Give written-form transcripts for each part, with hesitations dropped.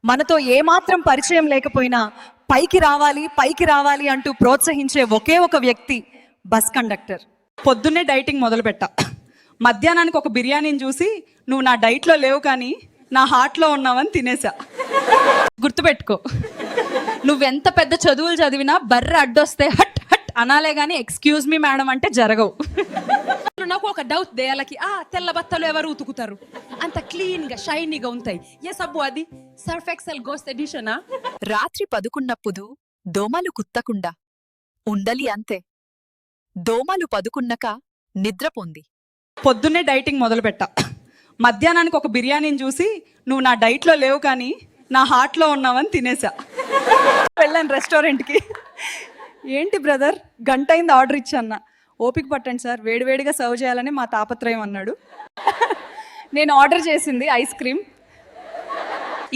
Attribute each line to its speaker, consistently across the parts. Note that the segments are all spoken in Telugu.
Speaker 1: మనతో ఏమాత్రం పరిచయం లేకపోయినా పైకి రావాలి అంటూ ప్రోత్సహించే ఒకే ఒక వ్యక్తి బస్ కండక్టర్.
Speaker 2: పొద్దున్నే డైటింగ్ మొదలుపెట్టా. మధ్యాహ్నానికి ఒక బిర్యానీని చూసి నువ్వు నా డైట్లో లేవు కానీ నా హార్ట్లో ఉన్నావని తినేసా. గుర్తుపెట్టుకో, నువ్వెంత పెద్ద చదువులు చదివినా బర్రె అడ్డొస్తే హట్ హట్ అనాలే కానీ ఎక్స్క్యూజ్ మీ మేడం అంటే జరగవు.
Speaker 3: నాకు ఒక డౌట్ దేయాలకి తెల్ల బట్టలు ఎవరు ఉతుకుతారు? అంత క్లీన్ గా షైనీగా ఉంటాయి. ఏ సబ్బు అది? సర్ఫ్ ఎక్సెల్ గోస్ట్ ఎడిషనా?
Speaker 4: రాత్రి పదుకున్నప్పుడు దోమలు కుత్తకుండా ఉండలి అంతే. దోమలు పదుకున్నక నిద్రపోంది.
Speaker 2: పొద్దున్నే డైటింగ్ మొదలుపెట్టా. మధ్యాహ్నానికి ఒక బిర్యానీని చూసి నువ్వు నా డైట్లో లేవు కానీ నా హార్ట్లో ఉన్నావని తినేసా. వెళ్ళాను రెస్టారెంట్కి. ఏంటి బ్రదర్, గంట అయింది ఆర్డర్ ఇచ్చాన్న. ఓపిక పట్టండి సార్, వేడివేడిగా సర్వ్ చేయాలని మా తాపత్రయం అన్నాడు. నేను ఆర్డర్ చేసింది ఐస్ క్రీమ్.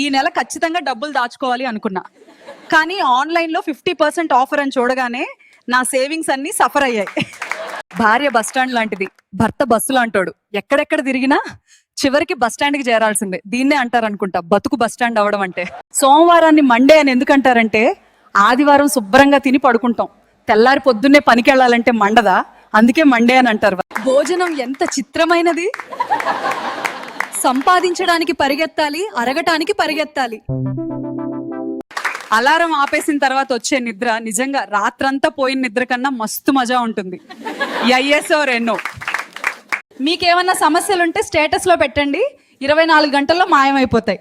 Speaker 2: ఈ నెల ఖచ్చితంగా డబ్బులు దాచుకోవాలి అనుకున్నా, కానీ ఆన్లైన్లో 50% ఆఫర్ అని చూడగానే నా సేవింగ్స్ అన్నీ సఫర్ అయ్యాయి. భార్య బస్టాండ్ లాంటిది, భర్త బస్సు లాంటోడు. ఎక్కడెక్కడ తిరిగినా చివరికి బస్టాండ్కి చేరాల్సిందే. దీన్నే అంటారు అనుకుంటా బతుకు బస్టాండ్ అవడం అంటే. సోమవారాన్ని మండే అని ఎందుకంటారంటే ఆదివారం శుభ్రంగా తిని పడుకుంటాం, తెల్లారి పొద్దున్నే పనికి వెళ్ళాలంటే మండదా, అందుకే మండే అని అంటారు. భోజనం ఎంత చిత్రమైనది. సంపాదించడానికి పరిగెత్తాలి, అరగటానికి పరిగెత్తాలి. అలారం ఆపేసిన తర్వాత వచ్చే నిద్ర నిజంగా రాత్రంతా పోయిన నిద్ర కన్నా మస్తు మజా ఉంటుంది. ఎస్ఓ రెన్నో. మీకేమన్నా సమస్యలుంటే స్టేటస్లో పెట్టండి, 24 గంటల్లో మాయమైపోతాయి.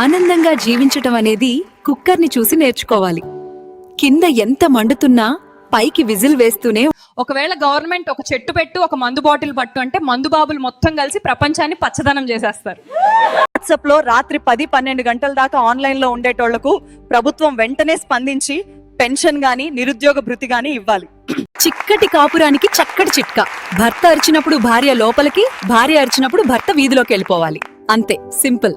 Speaker 4: ఆనందంగా జీవించటం అనేది కుక్కర్ని చూసి నేర్చుకోవాలి. కింద ఎంత మండుతున్నా పైకి విజిల్ వేస్తూనే.
Speaker 2: ఒకవేళ గవర్నమెంట్ ఒక చెట్టు పెట్టు, ఒక మందు బాటిల్ పట్టు అంటే మందు బాబులు మొత్తం కలిసి ప్రపంచాన్ని పచ్చదనం చేసేస్తారు.
Speaker 1: వాట్సాప్లో రాత్రి 10-12 గంటల దాకా ఆన్లైన్లో ఉండేటోళ్లకు ప్రభుత్వం వెంటనే స్పందించి పెన్షన్ గాని నిరుద్యోగ భృతి గాని ఇవ్వాలి.
Speaker 4: చిక్కటి కాపురానికి చక్కటి చిట్కా. భర్త అరిచినప్పుడు భార్య లోపలికి, భార్య అరిచినప్పుడు భర్త వీధిలోకి వెళ్ళిపోవాలి. అంతే, సింపుల్.